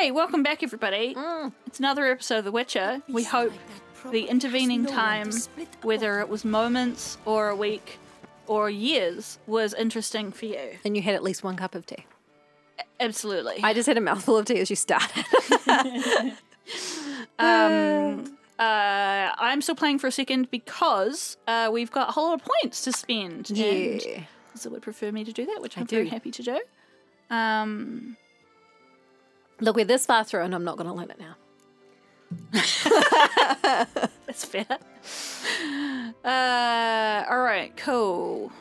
Hey, welcome back, everybody. It's another episode of The Witcher. We hope the intervening time, whether it was moments or a week or years, was interesting for you. And you had at least one cup of tea. Absolutely. I just had a mouthful of tea as you started. I'm still playing for a second because we've got a whole lot of points to spend. Yeah. And Lisa would prefer me to do that, which I'm very happy to do. Look, we're this far through and I'm not going to learn it now. That's fair. All right, cool.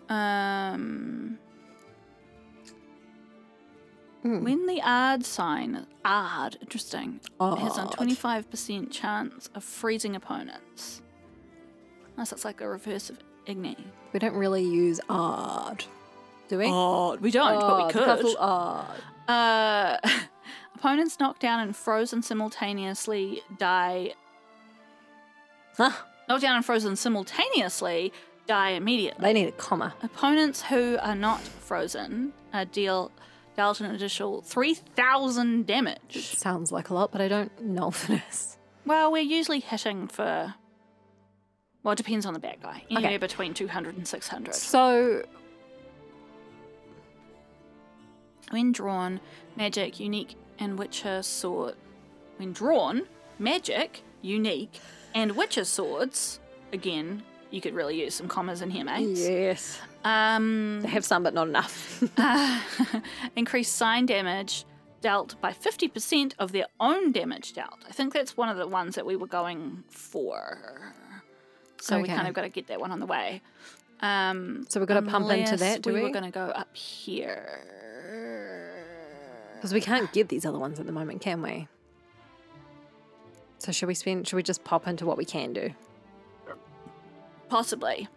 When the Ard sign, interesting, has a 25% chance of freezing opponents. Unless it's like a reverse of Igni. We don't really use Ard, do we? We don't, but we could. Ard. Opponents knocked down and frozen simultaneously die. Knocked down and frozen simultaneously die immediately. They need a comma. Opponents who are not frozen dealt an additional 3,000 damage. Sounds like a lot, but I don't know if it is. Well, we're usually hitting for... Well, it depends on the bad guy. Anywhere between 200 and 600. So... When drawn, magic, unique, and Witcher sword... When drawn, magic, unique, and Witcher swords... Again, you could really use some commas in here, mates. Yes. They have some, but not enough. Increase sign damage dealt by 50% of their own damage dealt. I think that's one of the ones that we were going for. So we kind of got to get that one on the way. So we've got to pump into that, do we? We're going to go up here. Because we can't get these other ones at the moment, can we? So should we just pop into what we can do? Possibly.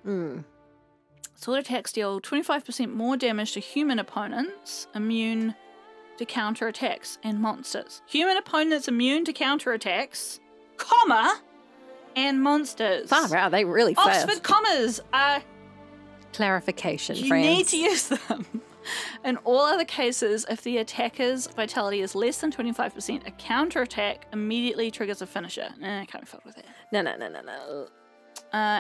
Sword attacks deal 25% more damage to human opponents, immune to counterattacks and monsters. Human opponents immune to counterattacks, comma, and monsters. Far out, they really fast. Oxford commas are... Clarification, you friends. You need to use them. In all other cases, if the attacker's vitality is less than 25%, a counterattack immediately triggers a finisher. I can't be fucked with that. No.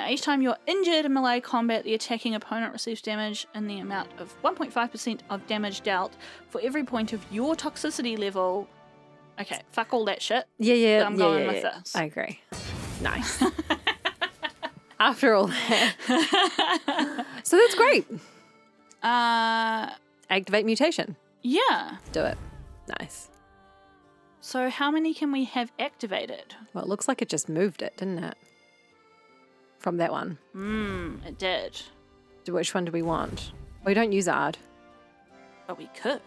Each time you're injured in melee combat, the attacking opponent receives damage in the amount of 1.5% of damage dealt for every point of your toxicity level. Okay, fuck all that shit. Yeah. I'm going with this. I agree. Nice. After all that. So that's great. Activate mutation. Yeah. Do it. Nice. So how many can we have activated? Well, it looks like it just moved it, didn't it? From that one. It did. Which one do we want? We don't use Ard. But we could.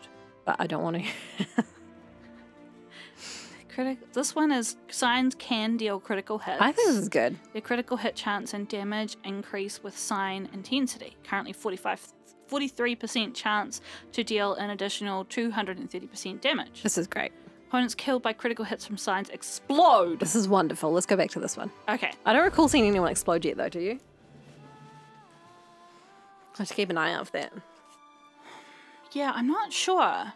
But I don't want to. This one is signs can deal critical hits. I think this is good. Their critical hit chance and damage increase with sign intensity. Currently 43% chance to deal an additional 230% damage. This is great. Opponents killed by critical hits from signs explode. This is wonderful. Let's go back to this one. Okay. I don't recall seeing anyone explode yet, though, do you? I have to keep an eye out for that. Yeah, I'm not sure.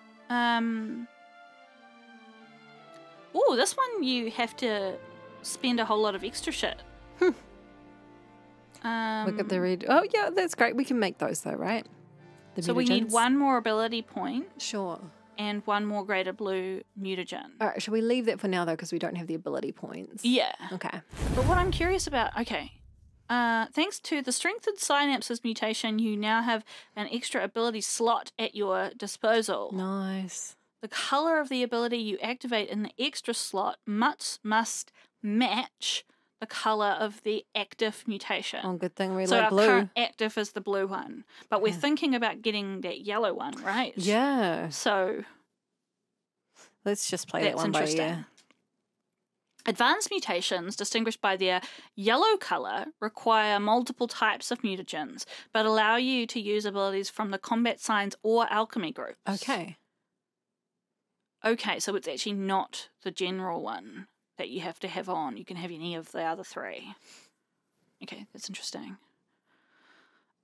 Oh, this one you have to spend a whole lot of extra shit. Look at the red. Oh, yeah, that's great. We can make those, though, right? So we need one more ability point. Sure. And one more greater blue mutagen. All right, should we leave that for now, though, because we don't have the ability points? Yeah. Okay. But what I'm curious about, thanks to the strengthened synapses mutation, you now have an extra ability slot at your disposal. Nice. The color of the ability you activate in the extra slot must match the color of the active mutation. Oh, good thing we so like blue. So our current active is the blue one. But we're thinking about getting that yellow one, right? Yeah. So let's just play that one by ear. Advanced mutations, distinguished by their yellow color, require multiple types of mutagens, but allow you to use abilities from the combat signs or alchemy groups. Okay, so it's actually not the general one that you have to have on. You can have any of the other three. Okay, that's interesting.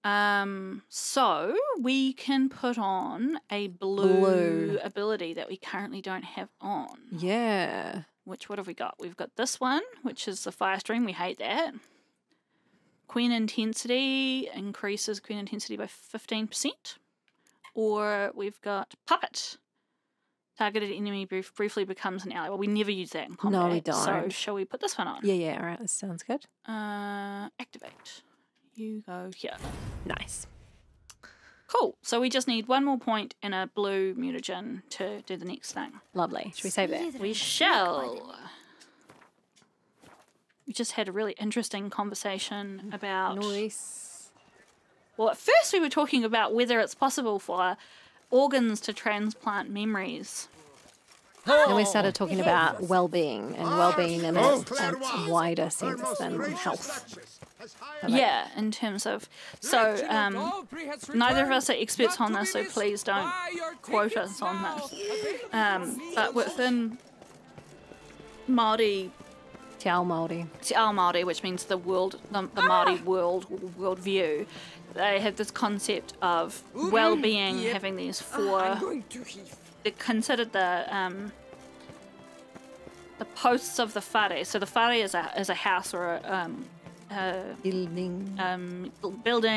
So we can put on a blue ability that we currently don't have on. Yeah. Which, what have we got? We've got this one, which is the Firestream. We hate that. Queen Intensity increases Queen Intensity by 15%. Or we've got Puppet. Targeted enemy briefly becomes an ally. Well, we never use that in combat. No, we don't. So shall we put this one on? Yeah, all right. This sounds good. Activate. You go here. Nice. Cool. So we just need one more point and a blue mutagen to do the next thing. Lovely. Should we save that? We shall. We just had a really interesting conversation about... Nice. Well, at first we were talking about whether it's possible for organs to transplant memories. Then we started talking about well-being and well-being in its wider sense than health. Yeah, in terms of... So, neither of us are experts on this, so please don't quote us on this. But within Māori... Te ao Māori. Te ao Māori, which means the world, the Māori world view, they have this concept of well-being having these four... They're considered the posts of the whare. So the whare is a house or a building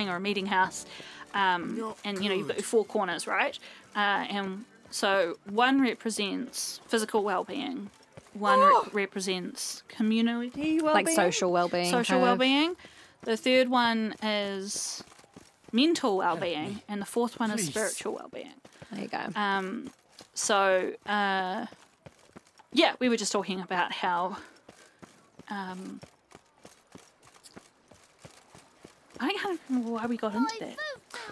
or a meeting house, and you know you've got your four corners, right? And so one represents physical well-being, one represents community well-being, like social well-being. Social well-being. The third one is mental well-being, and the fourth one is spiritual well-being. There you go. So, yeah, we were just talking about how, I can't remember why we got into that.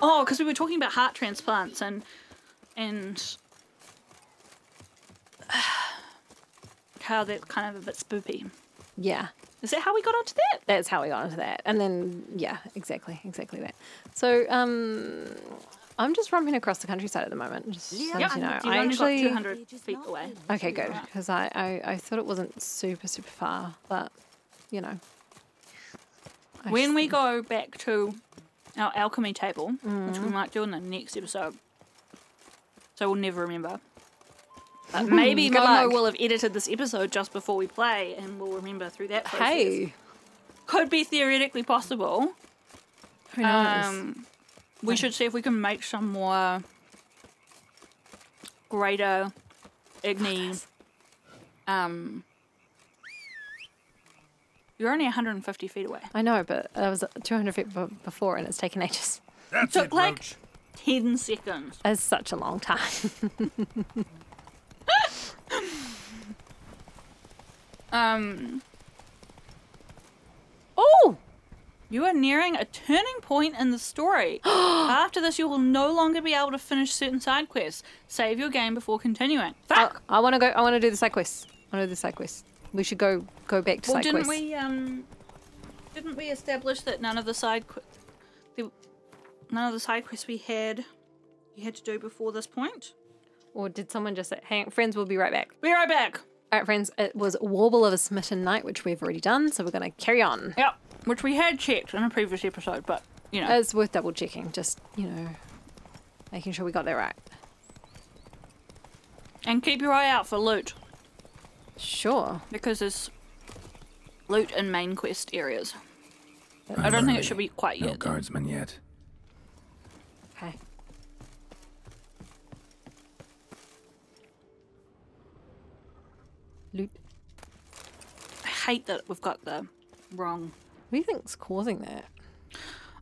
Oh, because we were talking about heart transplants and how that's kind of a bit spoopy. Yeah. Is that how we got onto that? That's how we got into that. And then, yeah, exactly that. So, I'm just romping across the countryside at the moment. Just so you know, I actually got 200 feet away. Okay, good. Because I thought it wasn't super far, but you know. When we go back to our alchemy table, which we might do in the next episode, so we'll never remember. But maybe Momo will have edited this episode just before we play, and we'll remember through that process. Hey, could be theoretically possible. Who knows? We should see if we can make some more greater Igni. You're only 150 feet away. I know, but I was 200 feet before, and it's taken ages. It took like 10 seconds. That's such a long time. Oh! You are nearing a turning point in the story. After this, you will no longer be able to finish certain side quests. Save your game before continuing. Fuck! I want to go. I want to do the side quest. We should go back to side quests. Didn't we establish that none of the side quests we had you had to do before this point? Or did someone just say, "Hang on, friends, we'll be right back." Be right back. All right, friends. It was Warble of a Smitten Knight, which we've already done, so we're going to carry on. Yep. Which we had checked in a previous episode, but, you know. It's worth double checking, just, you know, making sure we got that right. And keep your eye out for loot. Sure. Because there's loot in main quest areas. I don't think it should be quite yet. No guardsmen yet. Okay. Loot. I hate that we've got the wrong... What do you think's causing that?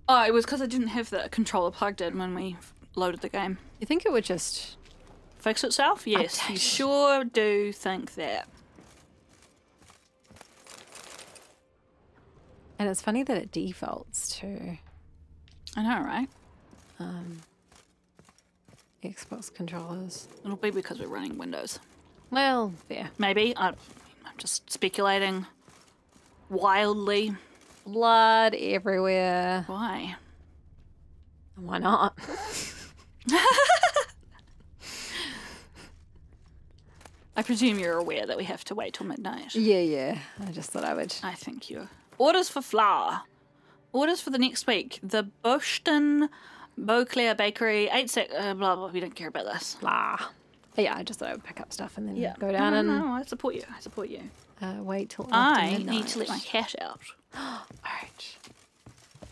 Oh, it was because I didn't have the controller plugged in when we loaded the game. You think it would just... Fix itself? Yes, update. you sure do think that. And it's funny that it defaults to... I know, right? Xbox controllers. It'll be because we're running Windows. Well, yeah. Maybe. I'm just speculating wildly. Blood everywhere. Why? Why not? I presume you're aware that we have to wait till midnight. Yeah. I just thought I would. I think you're... Orders for flour. Orders for the next week. The Bushton Beauclair Bakery, 8 sec... blah, blah, we don't care about this. Blah. But yeah, I just thought I would pick up stuff and then go down and... No, I support you. I support you. Wait till after midnight. I need to let my cat out. Alright.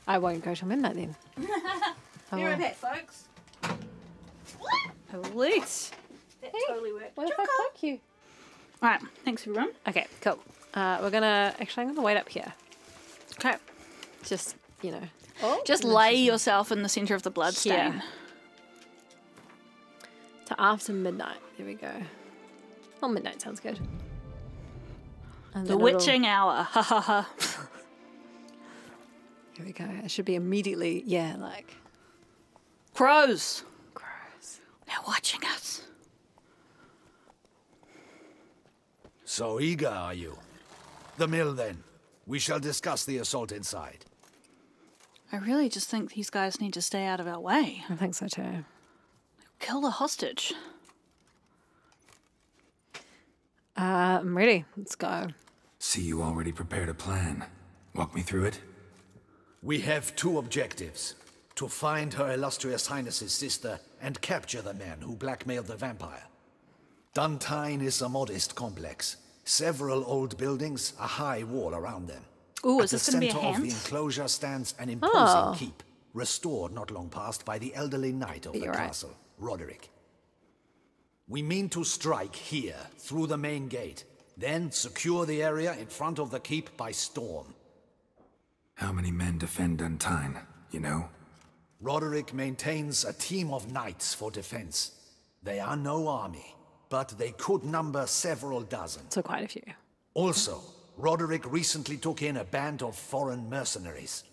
I won't go till midnight then. Be right back, folks. Police. That totally worked. What if I fuck you? Alright, thanks everyone. Okay, cool. I'm gonna wait up here. Okay. Just, you know. Just lay yourself in the centre of the bloodstain. Here. To after midnight. There we go. Well, midnight sounds good. And The witching hour. Ha ha ha. Here we go. It should be immediately, like... Crows. Gross. They're watching us. So eager are you? The mill, then. We shall discuss the assault inside. I really just think these guys need to stay out of our way. I think so too. Kill the hostage. I'm ready. Let's go. See, you already prepared a plan. Walk me through it. We have two objectives. To find Her Illustrious Highness's sister and capture the man who blackmailed the vampire. Duntine is a modest complex. Several old buildings, a high wall around them. Ooh, At is the this going to be a center of the hand? enclosure stands an imposing keep, restored not long past by the elderly knight of the You're right. castle, Roderick. We mean to strike here, through the main gate, then secure the area in front of the keep by storm. How many men defend Duntine, you know? Roderick maintains a team of knights for defense. They are no army, but they could number several dozen. So quite a few. Also, Roderick recently took in a band of foreign mercenaries.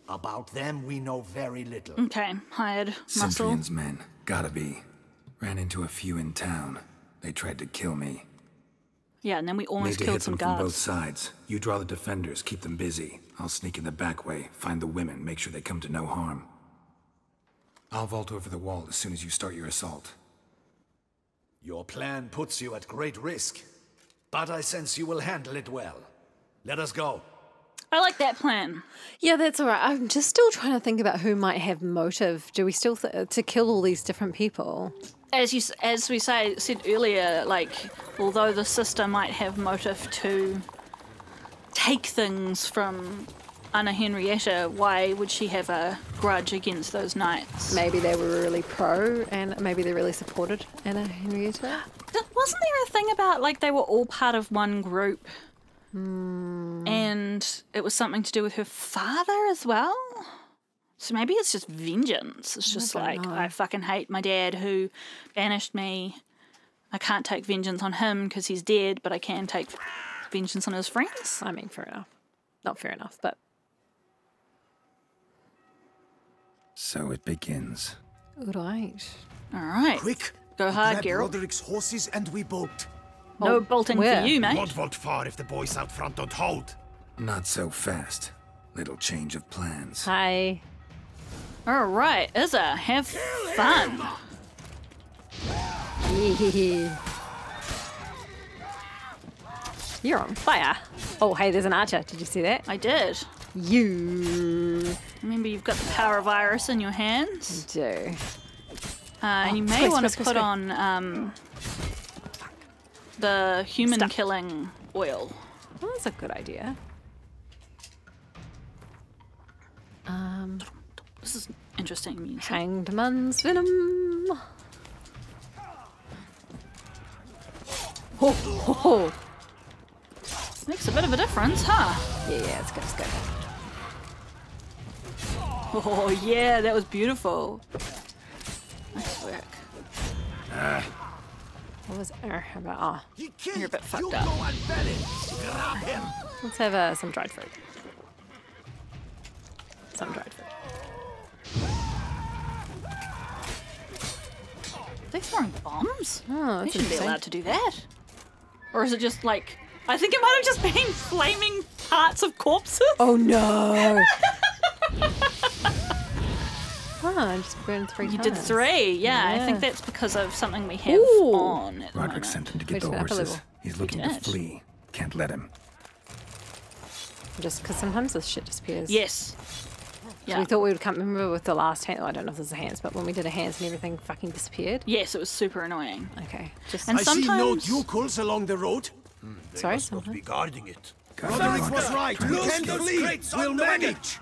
About them, we know very little. Okay, hired muscle. Symphion's men, gotta be. Ran into a few in town. They tried to kill me. Yeah, and then we Need almost to killed hit some them from both guards. sides. You draw the defenders, keep them busy. I'll sneak in the back way, find the women, make sure they come to no harm. I'll vault over the wall as soon as you start your assault. Your plan puts you at great risk, but I sense you will handle it well. Let us go. I like that plan. Yeah, that's all right. I'm just still trying to think about who might have motive. Do we still to kill all these different people? As we said earlier, like, although the sister might have motive to take things from Anna Henrietta, why would she have a grudge against those knights? Maybe they were really pro, and maybe they really supported Anna Henrietta. Wasn't there a thing about, like, they were all part of one group? And it was something to do with her father as well? So maybe it's just vengeance. It's just like, I fucking hate my dad who banished me. I can't take vengeance on him because he's dead, but I can take vengeance on his friends. I mean, fair enough. Not fair enough, but... So it begins. Right. All right. Quick! Go hard, grab Geralt. Roderick's horses and we bolt. No bolting where? for you, mate. Won't vault far if the boys out front don't hold. Not so fast. Little change of plans. Hi. All right, Izza, have fun. You're on fire. Oh, hey, there's an archer. Did you see that? I did. You Remember, you've got the power of Iris in your hands. do. And you may squeeze, want to squeeze, put squeeze. on the human Stuff. killing oil. Well, that's a good idea. This is interesting music. Hanged man's venom. Ho, ho, ho. Makes a bit of a difference, huh? Yeah, it's good, it's good. Oh, yeah, that was beautiful. Nice work. What was about? Oh, You're a bit fucked up. let's have some dried fruit. Some dried fruit. Are they throwing bombs? Oh, They that's shouldn't be interesting. allowed to do that. Or is it just like... I think it might have just been flaming parts of corpses. Oh no! I just burned 3 You times. did 3, yeah. I think Yeah. that's because of something we have Ooh. on at the Roderick moment. sent him to Wait, get the went up a horses. level. He's looking to did. flee. Can't let him. Just because sometimes this shit disappears. Yes. Yeah. We thought we would come. Remember with the last hand? I don't know if this is a hands, but when we did a hands and everything fucking disappeared. Yes, it was super annoying. Okay. Just And I see no sometimes- ducals along the road. They Sorry, must not sometimes? be guarding it. Roderick was right. We Lose can those flee. crates on We'll the wagon. manage.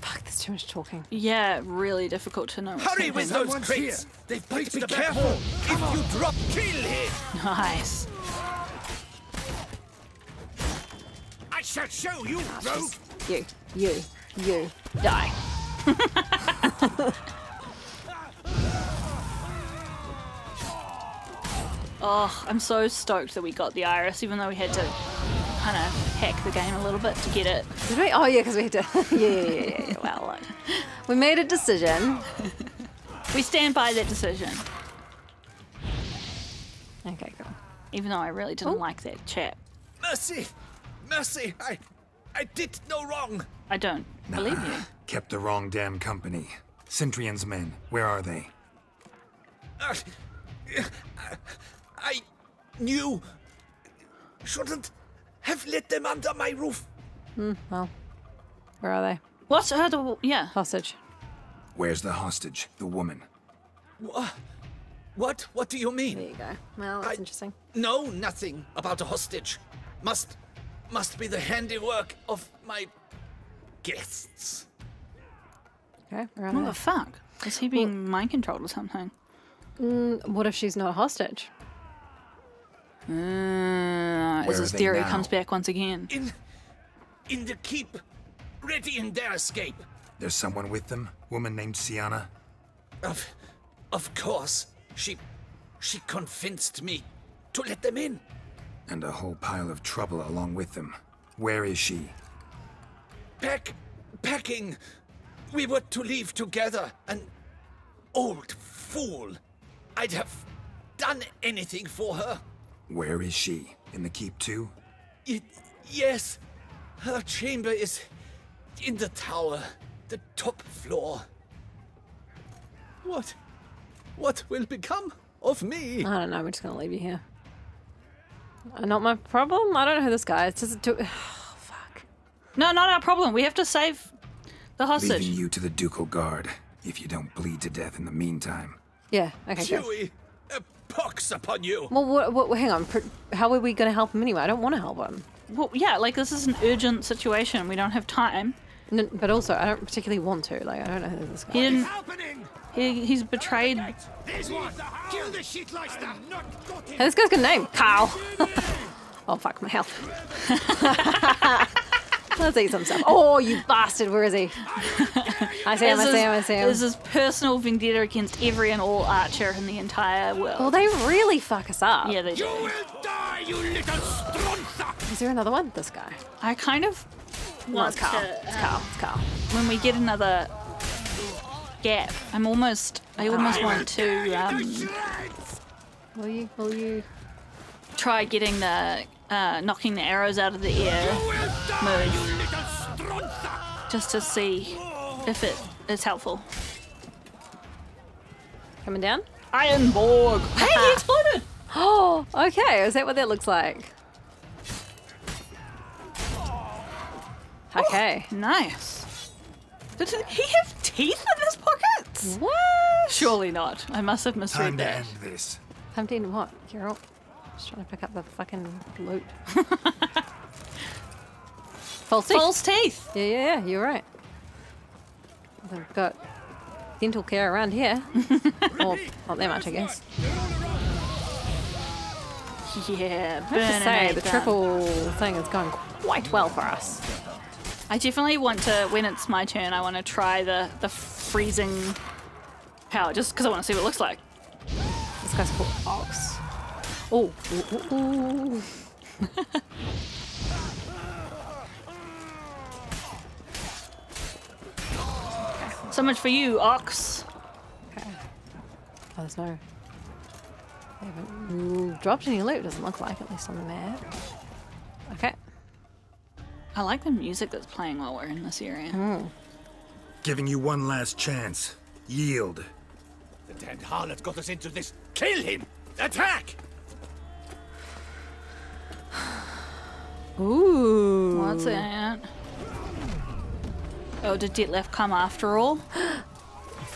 fuck. There's too much talking. Yeah, really difficult to know. what's Hurry with happening. those Someone's crates. here. They've Please picked be the back careful. wall. If you drop, kill him. Nice. I shall show you, rogue. You die. Oh, I'm so stoked that we got the iris, even though we had to kind of hack the game a little bit to get it. Did we? Oh yeah, because we had to. Yeah. Well, look, we made a decision. We stand by that decision, Okay, cool. even though I really didn't like that chap. Mercy, mercy. I did no wrong. I don't believe you. Kept the wrong damn company. Centrion's men, where are they? I knew. Shouldn't have let them under my roof. Well, where are they? What's yeah. Hostage. Where's the hostage, the woman? What? What do you mean? There you go. Well, that's interesting. Know nothing about a hostage. Must be the handiwork of my guests. Okay, where are What they? the fuck? Is he being mind controlled or something? What if she's not a hostage? As Where his are they theory now? comes back once again. In the keep, ready in their escape. There's someone with them? Woman named Sienna? Of course, she convinced me to let them in. And a whole pile of trouble along with them. Where is she? Packing. We were to leave together. An old fool. I'd have done anything for her. Where is she? In the keep too? Yes. Her chamber is in the tower, the top floor. What will become of me? I don't know. We're just gonna leave you here. Not my problem. I don't know who this guy is. Just do. Oh, fuck. No, not our problem. We have to save the hostage. Leaving you to the ducal guard, if you don't bleed to death in the meantime. Yeah. Okay. Good. Chewie, a pox upon you. Well, hang on. How are we gonna help him anyway? I don't want to help him. Well, yeah, like this is an urgent situation. We don't have time. No, but also, I don't particularly want to. Like, I don't know who this guy He is. didn't. Happening. He's betrayed. There's one. Kill the shitleister. Not got him. Hey, this guy's got a name. Carl. Oh, fuck my health. Let's eat some stuff. Oh, you bastard. Where is he? I see him. There's his personal vendetta against every and all archer in the entire world. Well, they really fuck us up. Yeah, they do. You will die, you little stronza. Is there another one? This guy. I kind of No, want it's Carl. to. It's Carl. It's Carl. When we get another gap, I almost want to Will you? try getting the knocking the arrows out of the air move, just to see if it is helpful. Coming down? Ironborg. Hey, he exploded. Oh, okay. Is that what that looks like? Okay. Nice. Did he have teeth in his pockets? What? Surely not. I must have misread Time to that. end this. Time to end what, Carol? Just trying to pick up the fucking loot. False teeth. False teeth. Yeah, you're right. They've got dental care around here. Or not that much, I guess. Yeah, I have to say, the gun. triple thing is going quite well for us. I definitely want to, when it's my turn, I want to try the freezing power, just because I want to see what it looks like. This guy's called Ox. Oh, ooh. So much for you, Ox. Okay. Oh, there's no... They haven't dropped any loot, doesn't look like, at least on the map. Okay. I like the music that's playing while we're in this area. Giving you one last chance. Yield. The damned harlot got us into this. Kill him. Attack. Ooh. What's that? Oh, did Detlef come after all?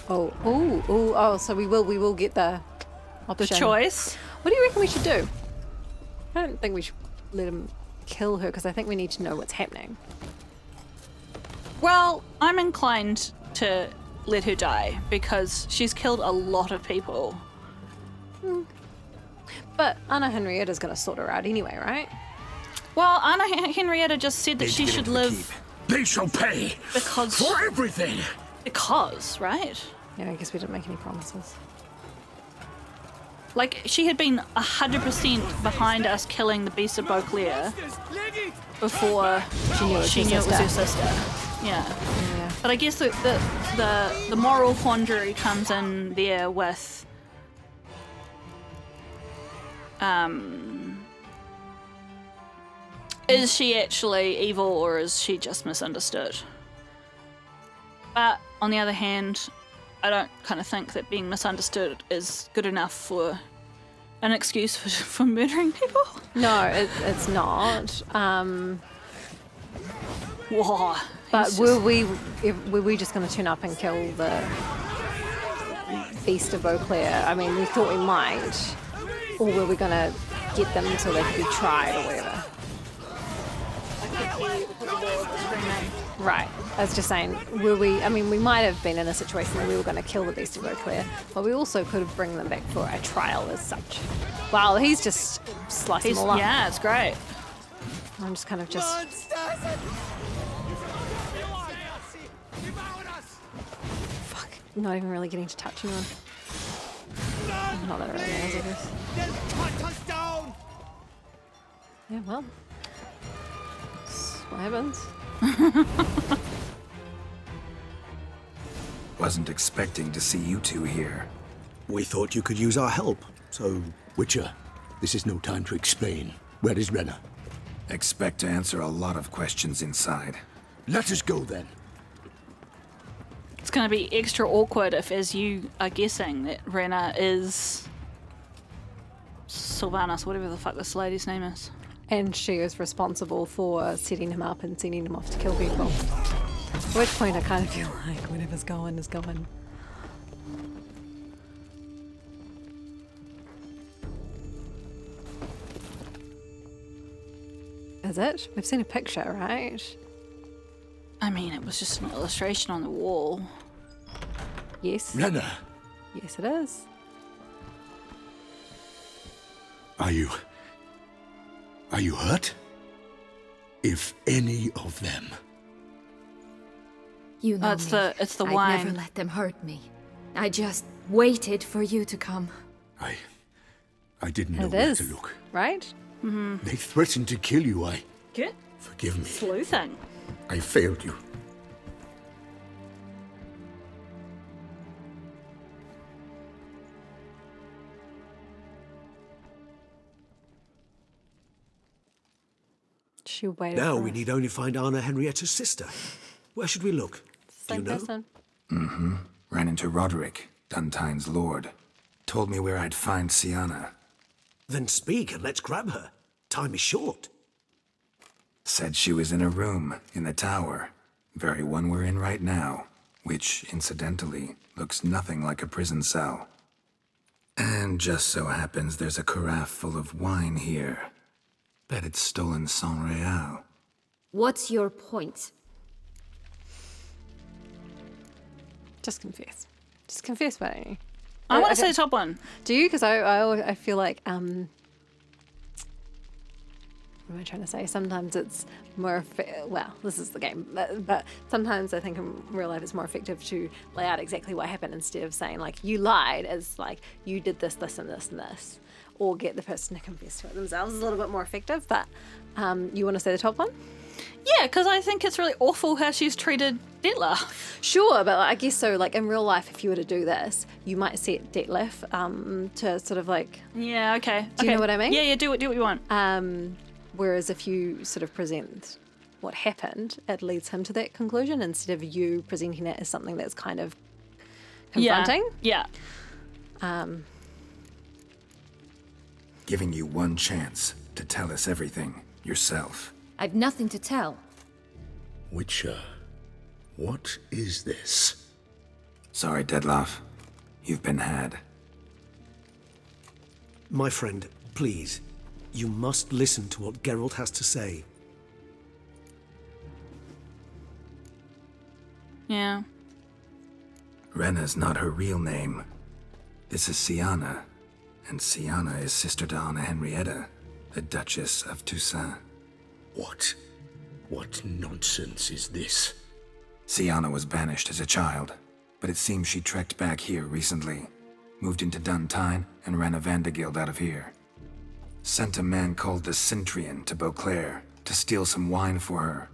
Oh, so we will get the option. The choice? What do you reckon we should do? I don't think we should let him kill her because I think we need to know what's happening. Well, I'm inclined to let her die because she's killed a lot of people. But Anna Henrietta's going to sort her out anyway, right? Well, Anna Henrietta just said that she should live They shall pay because... for everything. Because, right? Yeah, I guess we didn't make any promises. Like, she had been 100% behind us killing the Beast of Beauclair before she knew it was her sister. Yeah. But I guess the moral quandary comes in there with is she actually evil or is she just misunderstood? But on the other hand, I don't kind of think that being misunderstood is good enough for an excuse for murdering people. No, it's not. Whoa. But were we just going to turn up and kill the Beast of Beauclair? I mean, we thought we might. Or were we going to get them so they could be tried or whatever? Right. I was just saying, I mean, we might have been in a situation where we were going to kill the Beast of Beauclair, but we also could have bring them back for a trial as such. Wow, he's just slicing them all up. Yeah, it's great. I'm just kind of just... Fuck. I'm not even really getting to touch anyone. Not that it really matters, I guess. Yeah, well. That's what happens. Wasn't expecting to see you two here. We thought you could use our help. So, Witcher, this is no time to explain. Where is Renna? Expect to answer a lot of questions inside. Let us go then. It's going to be extra awkward if, as you are guessing, that Rena is Sylvanas, whatever the fuck this lady's name is. And she is responsible for setting him up and sending him off to kill people. At which point I kind of feel like whatever's going is going. Is it? We've seen a picture, right? I mean, it was just an illustration on the wall. Yes. Renna, Yes, it is. are you hurt? If any of them. You know It's me. it's the I'd wine. never let them hurt me. I just waited for you to come. I didn't know It where is. to look. Right? They threatened to kill you. Good. Forgive me. Sleuthing. I failed you. She waited Now for we us. need only find Anna Henrietta's sister. Where should we look? Do you Same know? person. Ran into Roderick, Duntine's lord. Told me where I'd find Sienna. Then speak and let's grab her. Time is short. Said she was in a room in the tower. Very one we're in right now. Which, incidentally, looks nothing like a prison cell. And just so happens there's a carafe full of wine here. Bet it's stolen San Real. What's your point? Just confess. Just confess, why don't you? I want to okay. say top one. Do you? Because I feel like, what am I trying to say? Sometimes it's more, well, this is the game, but sometimes I think in real life it's more effective to lay out exactly what happened instead of saying, like, you lied, as like, you did this, this, and this, and this. Or get the person to confess to it themselves. Is a little bit more effective, but you want to say the top one? Yeah, because I think it's really awful how she's treated Detlef. Sure, but I guess so, like, in real life, if you were to do this, you might set Detlef to sort of like... Yeah, okay. Do you know what I mean? Yeah, do what you want. Whereas if you sort of present what happened, it leads him to that conclusion instead of you presenting it as something that's kind of confronting. Yeah. Giving you one chance to tell us everything yourself. I've nothing to tell. Witcher, What is this? Sorry, Dettlaff. You've been had. My friend, please. You must listen to what Geralt has to say. Yeah. Rena's not her real name. This is Siana. And Siana is sister to Anna Henrietta, the Duchess of Toussaint. What? What nonsense is this? Siana was banished as a child, but it seems she trekked back here recently. Moved into Duntine and ran a Vandergild out of here. Sent a man called the Cintrian to Beauclair to steal some wine for her.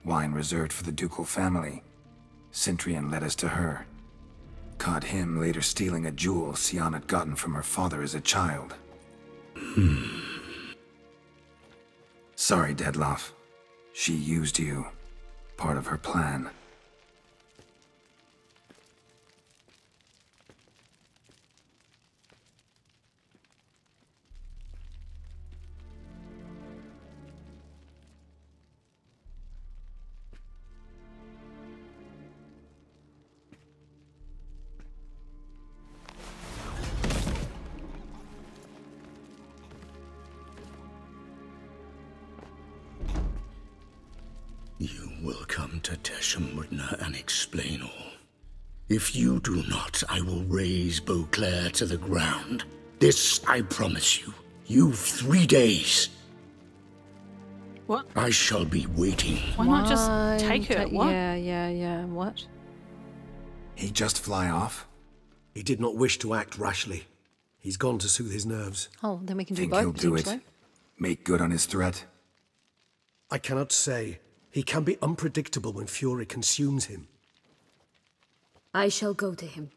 Wine reserved for the ducal family. Cintrian led us to her. Caught him later stealing a jewel Siana had gotten from her father as a child. Sorry, Dettlaff. She used you. Part of her plan. You will come to Teshumrudna and explain all. If you do not, I will raze Beauclair to the ground. This I promise you. You've 3 days. What? I shall be waiting. Why not just take her? What? Yeah. What? He just fly off? He did not wish to act rashly. He's gone to soothe his nerves. Oh, then we can do Think both, he'll do it? potentially. Make good on his threat? I cannot say. He can be unpredictable when fury consumes him. I shall go to him.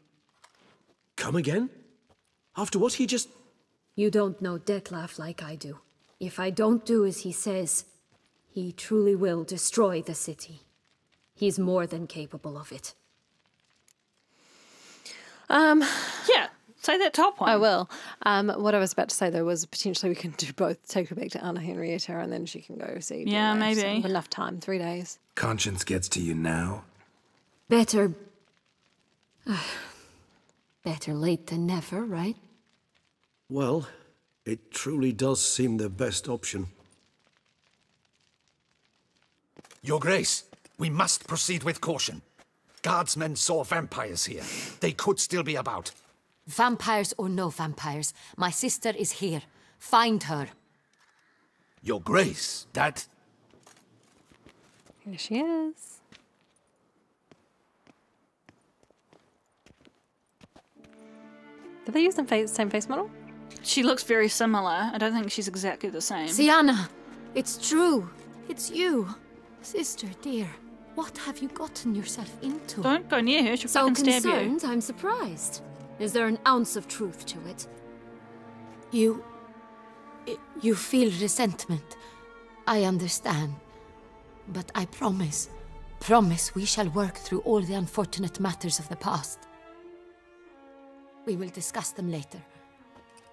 Come again? After what he just... You don't know Dettlaff like I do. If I don't do as he says, he truly will destroy the city. He's more than capable of it. Yeah. Say that top one. I will. What I was about to say, though, was potentially we can do both. Take her back to Anna Henrietta and then she can go see. Yeah, Dettlaff. So maybe. enough time, 3 days. Conscience gets to you now? Better... better late than never, right? Well, it truly does seem the best option. Your Grace, we must proceed with caution. Guardsmen saw vampires here. They could still be about. Vampires or no vampires, my sister is here. Find her. Your Grace, that... Here she is. Did they use the same face model? She looks very similar. I don't think she's exactly the same. Siana, it's true. It's you. Sister, dear. What have you gotten yourself into? Don't go near her. She'll So fucking stab you. concerned, I'm surprised. Is there an ounce of truth to it? You feel resentment. I understand. But I promise we shall work through all the unfortunate matters of the past. We will discuss them later.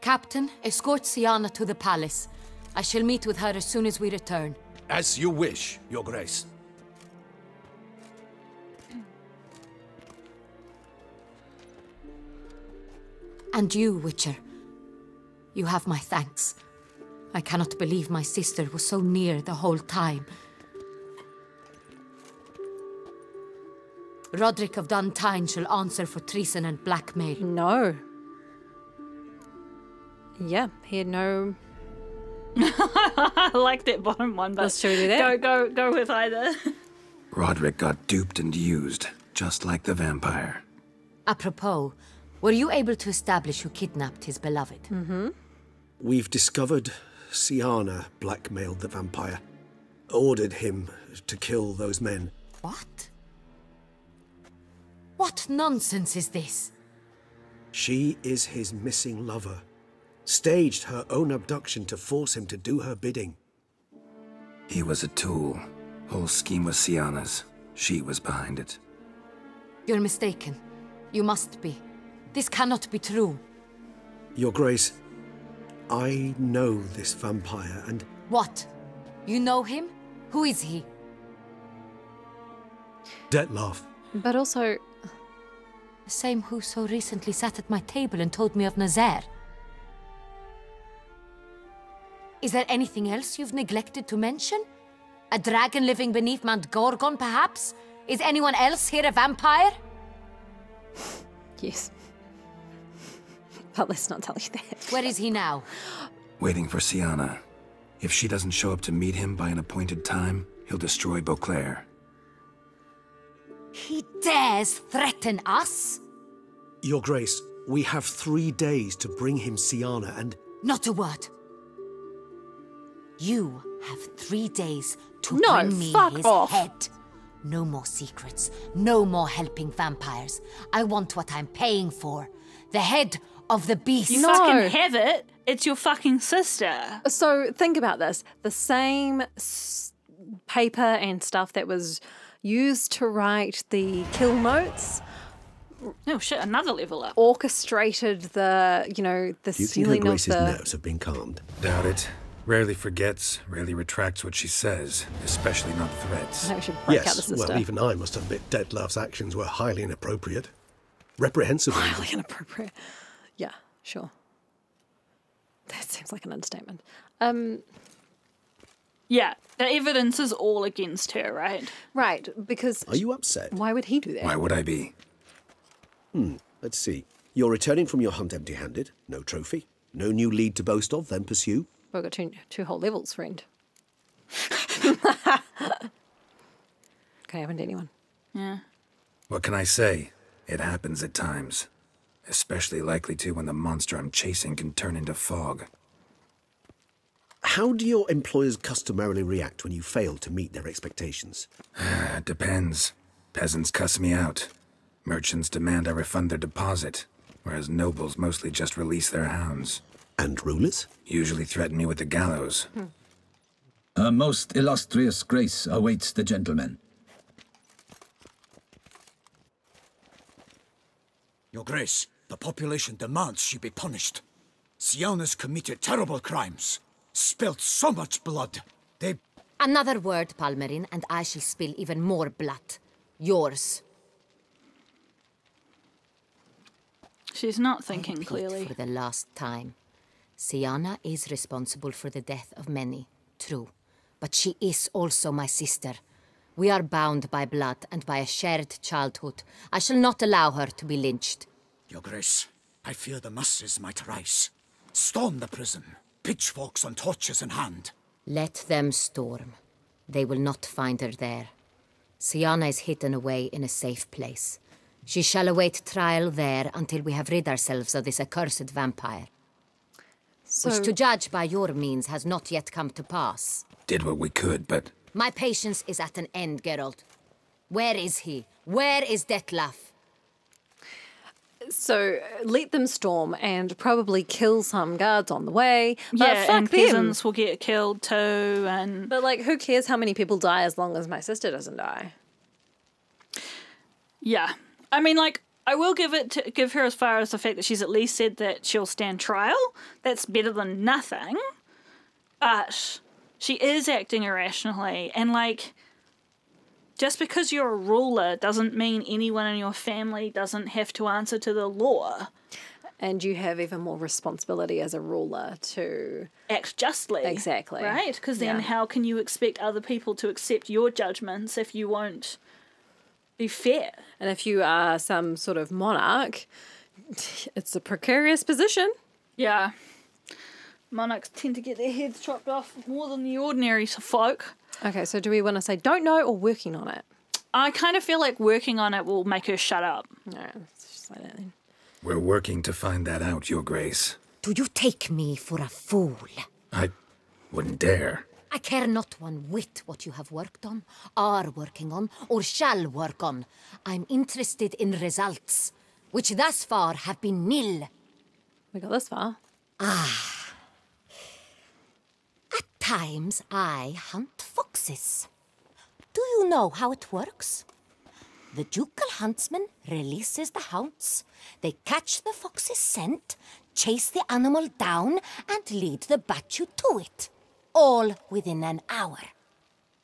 Captain, escort Siana to the palace. I shall meet with her as soon as we return. As you wish, Your Grace. And you, Witcher. You have my thanks. I cannot believe my sister was so near the whole time. Roderick of Duntine shall answer for treason and blackmail. No. Yeah, he had no... I like that bottom one, but Let's show you that. Go with either. Roderick got duped and used, just like the vampire. Apropos, were you able to establish who kidnapped his beloved? We've discovered Siana blackmailed the vampire. Ordered him to kill those men. What? What nonsense is this? She is his missing lover. Staged her own abduction to force him to do her bidding. He was a tool. Whole scheme was Siana's. She was behind it. You're mistaken. You must be. This cannot be true. Your Grace, I know this vampire and... What? You know him? Who is he? Dettlaff. But also, The same who so recently sat at my table and told me of Nazaire. Is there anything else you've neglected to mention? A dragon living beneath Mount Gorgon, perhaps? Is anyone else here a vampire? yes. But let's not tell you that. Where is he now? Waiting for Sienna. If she doesn't show up to meet him by an appointed time, he'll destroy Beauclair. He dares threaten us? Your Grace, we have 3 days to bring him Sienna and... Not a word. You have 3 days to No, bring me fuck his off. head. No more secrets. No more helping vampires. I want what I'm paying for. The head of the beast. You No. fucking have it. It's your fucking sister. So think about this. The same paper and stuff that was used to write the kill notes Oh shit, another level up. orchestrated the, the Do you think Her sealing of Grace's the... nerves have been calmed? Doubt it. Rarely forgets, rarely retracts what she says, especially not threats. I should break out the Yes, sister. well, even I must admit Dettlaff's actions were highly inappropriate. Reprehensible. even. Highly inappropriate. Yeah, sure. That seems like an understatement. Yeah, the evidence is all against her, right? Right, because Are you upset? why would he do that? Why would I be? Let's see. You're returning from your hunt empty-handed. No trophy. No new lead to boast of, then pursue. We've got two whole levels, friend. Okay, haven't anyone. Yeah. What can I say? It happens at times. Especially likely to when the monster I'm chasing can turn into fog. How do your employers customarily react when you fail to meet their expectations? It depends. Peasants cuss me out. Merchants demand I refund their deposit, whereas nobles mostly just release their hounds. And rulers? Usually threaten me with the gallows. Her most illustrious grace awaits the gentleman. Your Grace, the population demands she be punished. Sienna's committed terrible crimes. Spilt so much blood. They... Another word, Palmerin, and I shall spill even more blood. Yours. She's not thinking Repeat clearly. For the last time. Sienna is responsible for the death of many, true. But she is also my sister. We are bound by blood and by a shared childhood. I shall not allow her to be lynched. Your Grace, I fear the masses might rise. Storm the prison, pitchforks and torches in hand. Let them storm. They will not find her there. Sienna is hidden away in a safe place. She shall await trial there until we have rid ourselves of this accursed vampire. So, Which, to judge by your means, has not yet come to pass. Did what we could, but My patience is at an end, Geralt. Where is he? Where is Dettlaff? so let them storm and probably kill some guards on the way. But Yeah, fuck and them. peasants will get killed too, and But like, who cares how many people die as long as my sister doesn't die? yeah. I mean, like, I will give her as far as the fact that she's at least said that she'll stand trial. That's better than nothing. But she is acting irrationally, and like, just because you're a ruler doesn't mean anyone in your family doesn't have to answer to the law. And you have even more responsibility as a ruler to... Act justly. Exactly. Right? Because then Yeah. how can you expect other people to accept your judgments if you won't be fair? And if you are some sort of monarch, it's a precarious position. Yeah. Monarchs tend to get their heads chopped off more than the ordinary folk. Okay, so do we want to say don't know or working on it? I kind of feel like working on it will make her shut up. No, let's just say that then. we're working to find that out, Your Grace. Do you take me for a fool? I wouldn't dare. I care not one whit what you have worked on, are working on, or shall work on. I'm interested in results, which thus far have been nil. We got this far. At times, I hunt foxes. Do you know how it works? The ducal huntsman releases the hounds. They catch the fox's scent, chase the animal down, and lead the battue to it. All within an hour.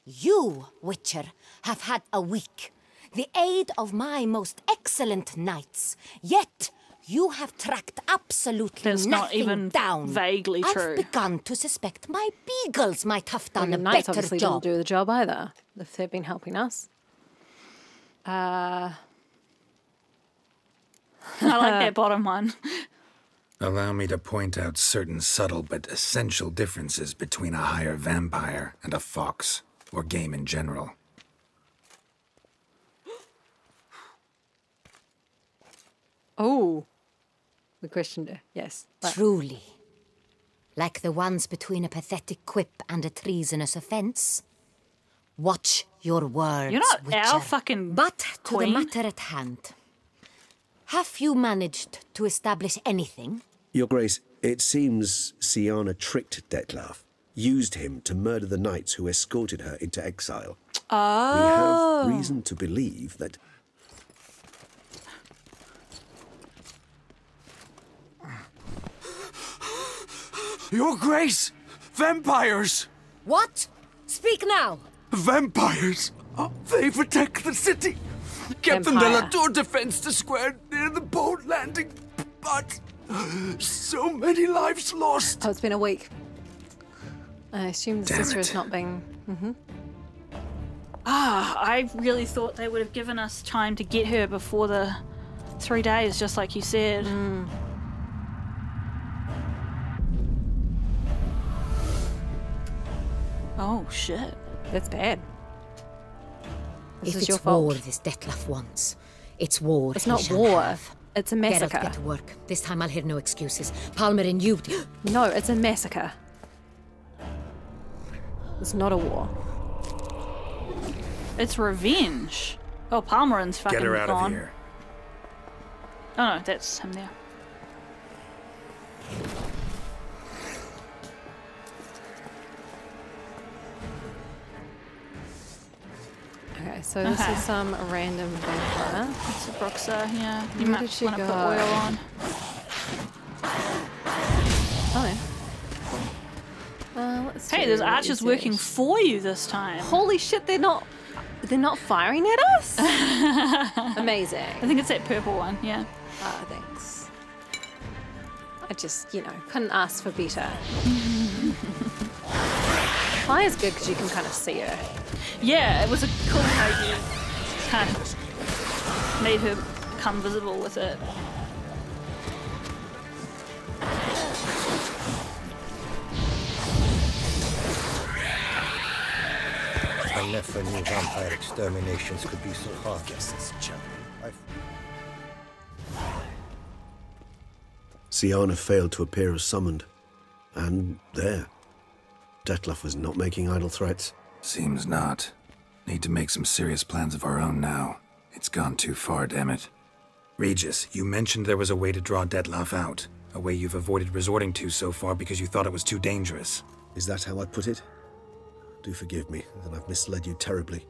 You, Witcher, have had a week. the aid of my most excellent knights. Yet you have tracked absolutely That's nothing not even down. vaguely true. I've begun to suspect my beagles might have done The a knights better obviously job. didn't do the job either, if they've been helping us. I like that bottom one. Allow me to point out certain subtle but essential differences between a higher vampire and a fox, or game in general. Oh, we questioned her. Yes. But Truly. Like the ones between a pathetic quip and a treasonous offence. Watch your words, You're not Witcher. our fucking But to queen. the matter at hand. Have you managed to establish anything? Your Grace, it seems Siana tricked Detlef, used him to murder the knights who escorted her into exile. Oh. We have reason to believe that... Your Grace! Vampires! What? Speak now! Vampires! They protect the city! Captain de la Vampire. Tour defends the square near the boat landing, but so many lives lost. oh, it's been a week. I assume the Damn sister it. is not being... I really thought they would have given us time to get her before the 3 days, just like you said. Oh, shit. That's bad. This If is your it's fault. war this Detlef wants, it's war. It's he not shall war. have. It's a Geralt, massacre. get to work. This time I'll hear no excuses. Palmer and you... No, it's a massacre. It's not a war. It's revenge. Oh, Palmerin's fucking Get her out gone. of here. Oh no, that's him there. Okay, so this Okay. is some random vampire. It's a Bruxa, yeah. You Where might did she want to put go? oil on. Oh, yeah. Let's Hey, see, there's what archers is working it? for you this time. Holy shit, they're not firing at us? Amazing. I think it's that purple one, yeah. Thanks. I just, couldn't ask for better. Fire's good because you can kind of see her. Yeah, it was a cool how you kind of made her come visible with it. I never knew vampire exterminations could be so hard. Siana failed to appear as summoned. And there. Detlef was not making idle threats. Seems not. Need to make some serious plans of our own now. It's gone too far, damn it. Regis, you mentioned there was a way to draw Detlef out. A way you've avoided resorting to so far because you thought it was too dangerous. Is that how I put it? Do forgive me, that I've misled you terribly.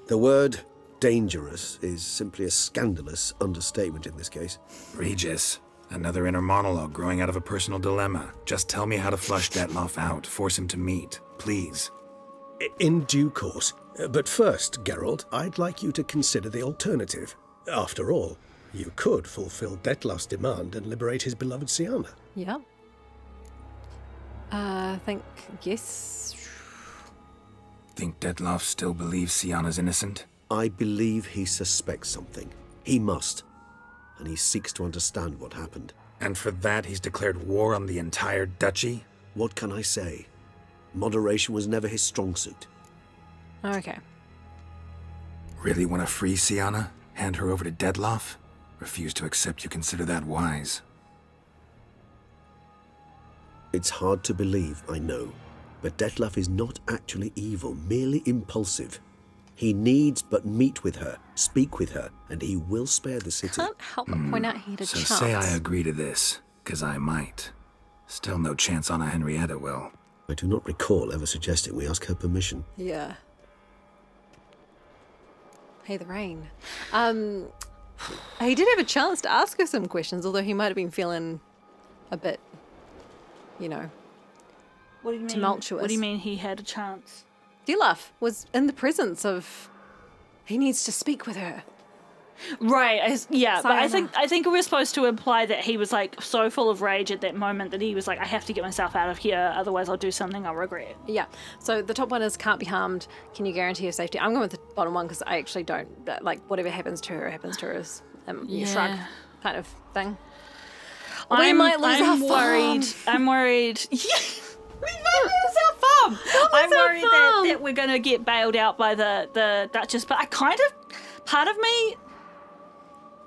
The word dangerous is simply a scandalous understatement in this case. Regis, another inner monologue growing out of a personal dilemma. Just tell me how to flush Detlef out, force him to meet, please. In due course. But first, Geralt, I'd like you to consider the alternative. After all, you could fulfill Detlef's demand and liberate his beloved Siana. Yeah. I think, yes. Think Detlef still believes Siana's innocent? I believe he suspects something. He must. And he seeks to understand what happened. And for that, he's declared war on the entire duchy? What can I say? Moderation was never his strong suit. Okay. Really want to free Siana? Hand her over to Detlef? Refuse to accept you consider that wise. It's hard to believe, I know. But Detlef is not actually evil, merely impulsive. He needs but meet with her, speak with her, and he will spare the city. Can't help but point out he had a So chance. say I agree to this, 'cause I might. Still no chance Anna Henrietta will. I do not recall ever suggesting we ask her permission. Yeah. Hey, the rain. He did have a chance to ask her some questions, although he might have been feeling a bit, What do you mean? tumultuous. What do you mean he had a chance? Detlef was in the presence of He needs to speak with her. Right, but I Sayana. think we're supposed to imply that he was like so full of rage at that moment that he was like, I have to get myself out of here, otherwise I'll do something I'll regret. Yeah. So the top one is can't be harmed. Can you guarantee her safety? I'm going with the bottom one because I actually don't like whatever happens to her is you shrug kind of thing. We might lose our farm. I'm worried. We might lose our farm. I'm worried that we're gonna get bailed out by the Duchess, but I kind of part of me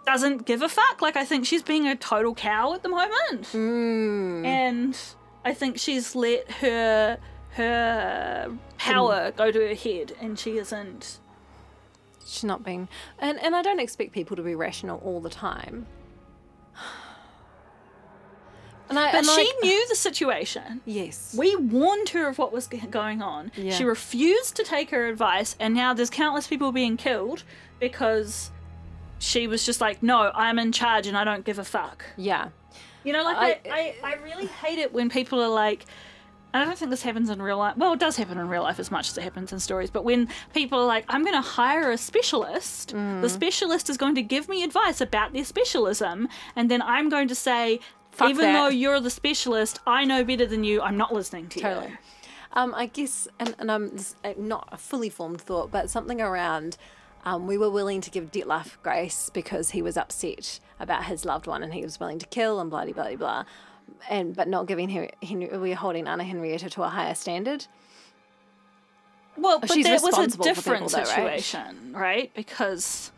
doesn't give a fuck. Like, I think she's being a total cow at the moment. And I think she's let her power go to her head, and she isn't. She's not being... And I don't expect people to be rational all the time. But she knew the situation. Yes. We warned her of what was going on. Yeah. She refused to take her advice, and now there's countless people being killed because she was just like, no, I'm in charge and I don't give a fuck. Yeah. You know, like, I really hate it when people are like, I don't think this happens in real life. Well, it does happen in real life as much as it happens in stories. But when people are like, I'm going to hire a specialist, the specialist is going to give me advice about their specialism, and then I'm going to say, fuck even that. though you're the specialist, I know better than you, I'm not listening to Totally. you. I guess, and I'm not a fully formed thought, but something around we were willing to give Detlef grace because he was upset about his loved one and he was willing to kill and blah, blah, blah, blah. But not giving we're holding Anna Henrietta to a higher standard. Well, but she's that was a responsible for different people, though, right? situation, right? Because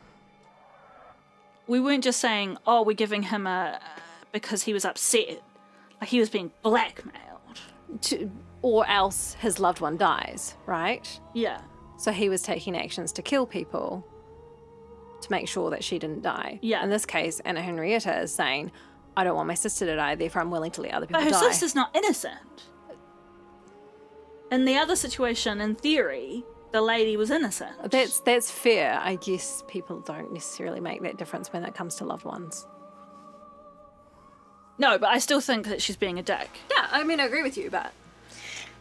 we weren't just saying, oh, we're giving him because he was upset. Like, he was being blackmailed. Or else his loved one dies, right? Yeah. So he was taking actions to kill people to make sure that she didn't die. Yeah. In this case, Anna Henrietta is saying, I don't want my sister to die, therefore I'm willing to let other people But her die. sister's not innocent. In the other situation, in theory, the lady was innocent. That's fair. I guess people don't necessarily make that difference when it comes to loved ones. No, but I still think that she's being a dick. Yeah, I mean, I agree with you, but,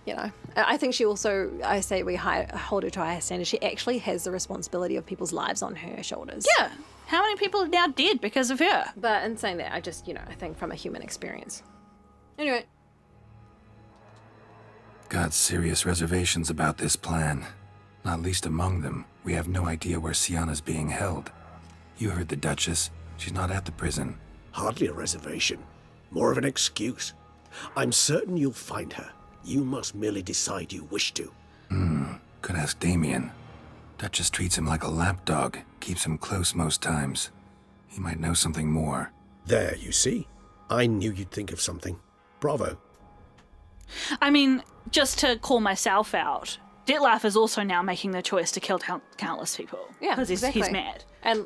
you know, I think she also, I say we hold her to a higher standard. She actually has the responsibility of people's lives on her shoulders. Yeah. How many people are now dead because of her? But in saying that, I just, I think from a human experience. Anyway. Got serious reservations about this plan. Not least among them, we have no idea where Sienna's being held. You heard the Duchess. She's not at the prison. Hardly a reservation. More of an excuse. I'm certain you'll find her. You must merely decide you wish to. Could ask Damien. Duchess treats him like a lapdog, keeps him close most times. He might know something more. There, you see? I knew you'd think of something. Bravo. I mean, just to call myself out, Detlef is also now making the choice to kill countless people. Yeah, because exactly. he's mad. And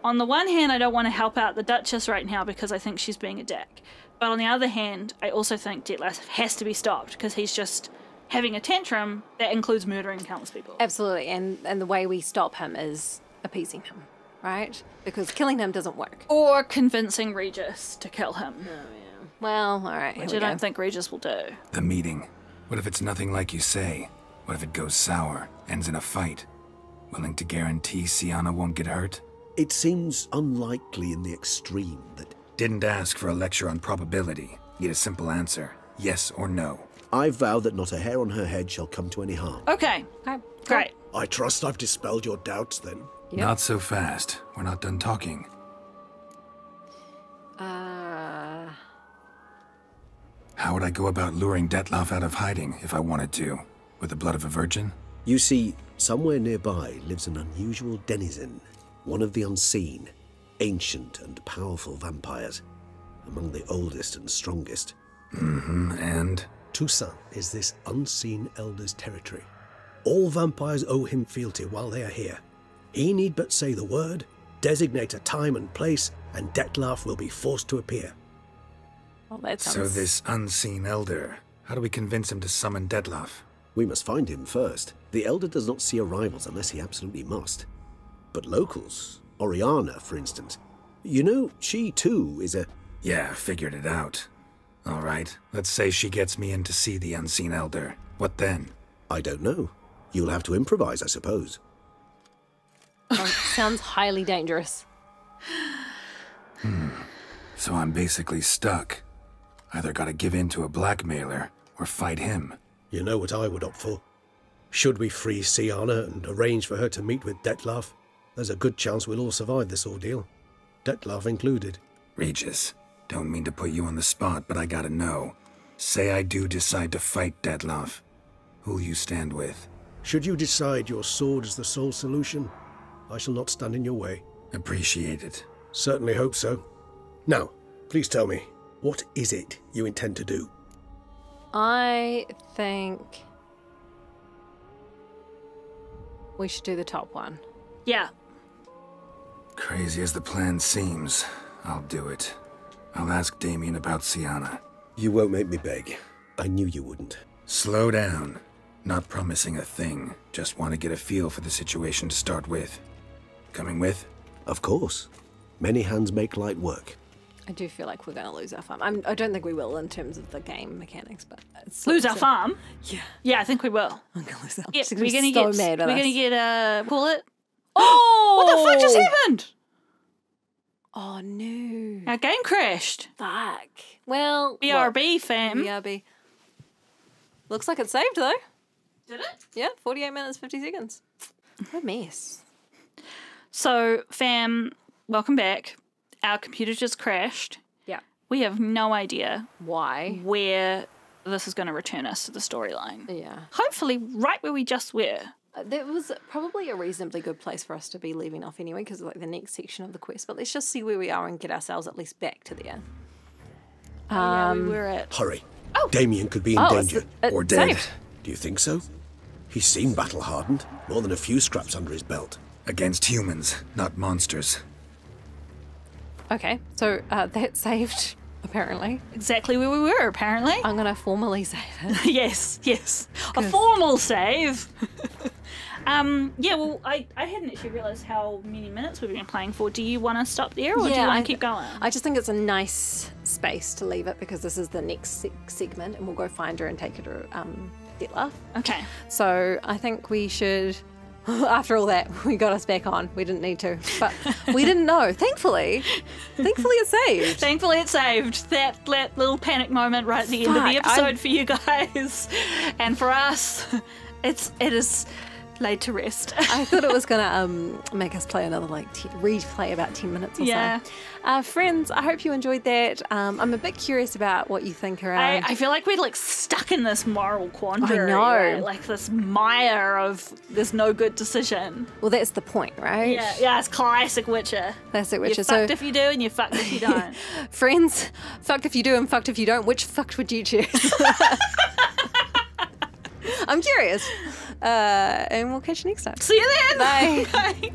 on the one hand, I don't want to help out the Duchess right now because I think she's being a dick. But on the other hand, I also think Detlef has to be stopped because he's just having a tantrum that includes murdering countless people. Absolutely, and the way we stop him is appeasing him, right? Because killing him doesn't work. Or convincing Regis to kill him. Oh, yeah. Well, all right, Which I don't think Regis will do. The meeting. What if it's nothing like you say? What if it goes sour, ends in a fight? Willing to guarantee Sienna won't get hurt? It seems unlikely in the extreme that... Didn't ask for a lecture on probability. Need a simple answer. Yes or no. I vow that not a hair on her head shall come to any harm. Okay. Great. I trust I've dispelled your doubts then. Yep. Not so fast. We're not done talking. How would I go about luring Detlef out of hiding if I wanted to? With the blood of a virgin? You see, somewhere nearby lives an unusual denizen, one of the unseen, ancient and powerful vampires, among the oldest and strongest. And? Toussaint is this unseen elder's territory. All vampires owe him fealty while they are here. He need but say the word, designate a time and place, and Detlef will be forced to appear. Well, that So sounds... this unseen elder, how do we convince him to summon Detlef? We must find him first. The elder does not see arrivals unless he absolutely must. But locals, Oriana, for instance, you know, she too is a... Yeah, figured it out. All right, let's say she gets me in to see the unseen elder. What then? I don't know. You'll have to improvise, I suppose. Sounds highly dangerous. So I'm basically stuck. Either gotta give in to a blackmailer or fight him. You know what I would opt for. Should we free Sienna and arrange for her to meet with Detlef, there's a good chance we'll all survive this ordeal. Detlef included. Regis, don't mean to put you on the spot, but I gotta know. Say I do decide to fight Detlef. Who'll you stand with? Should you decide your sword is the sole solution, I shall not stand in your way. Appreciate it. Certainly hope so. Now, please tell me, what is it you intend to do? I think we should do the top one. Yeah. Crazy as the plan seems, I'll do it. I'll ask Damien about Sienna. You won't make me beg. I knew you wouldn't. Slow down. Not promising a thing. Just want to get a feel for the situation to start with. Coming with? Of course. Many hands make light work. I do feel like we're going to lose our farm. I don't think we will in terms of the game mechanics, but Lose our farm? Yeah. Yeah, I think we will. I'm going to lose our Yep, farm. we're going to so get. mad We're with going to us. get pull it. Oh! What the fuck just happened? Oh no! Our game crashed. Fuck. Well, BRB, fam. BRB. Looks like it's saved though. Did it? Yeah, 48 minutes 50 seconds. What a mess. So, fam, welcome back. Our computer just crashed. Yeah. We have no idea Why? where this is going to return us to the storyline. Yeah. Hopefully, right where we just were. That was probably a reasonably good place for us to be leaving off anyway, because like the next section of the quest. But let's just see where we are and get ourselves at least back to there. Yeah, we were at. Hurry. Damien could be in danger. Or dead. Saved. Do you think so? He seemed battle-hardened. More than a few scraps under his belt. Against humans, not monsters. Okay, so that's saved, apparently. Exactly where we were, apparently. I'm going to formally save it. Yes. A formal save. Yeah, well, I hadn't actually realised how many minutes we've been playing for. Do you want to stop there, or do you want to keep going? I just think it's a nice space to leave it, because this is the next segment, and we'll go find her and take her to Detlef. Okay. So I think we should... After all that, we got us back on. We didn't need to, but we didn't know. Thankfully it saved. Thankfully it saved. That little panic moment right at the end of the episode for you guys. And for us, it is laid to rest. I thought it was going to make us play another, replay about 10 minutes or so. Friends, I hope you enjoyed that. I'm a bit curious about what you think around... I feel like we're stuck in this moral quandary. I know. Right? Like this mire of there's no good decision. Well, that's the point, right? Yeah, it's classic Witcher. Classic Witcher. You're fucked if you do and you're fucked if you don't. Friends, fucked if you do and fucked if you don't. Which fucked would you choose? I'm curious. And we'll catch you next time. See you then. Bye. Bye.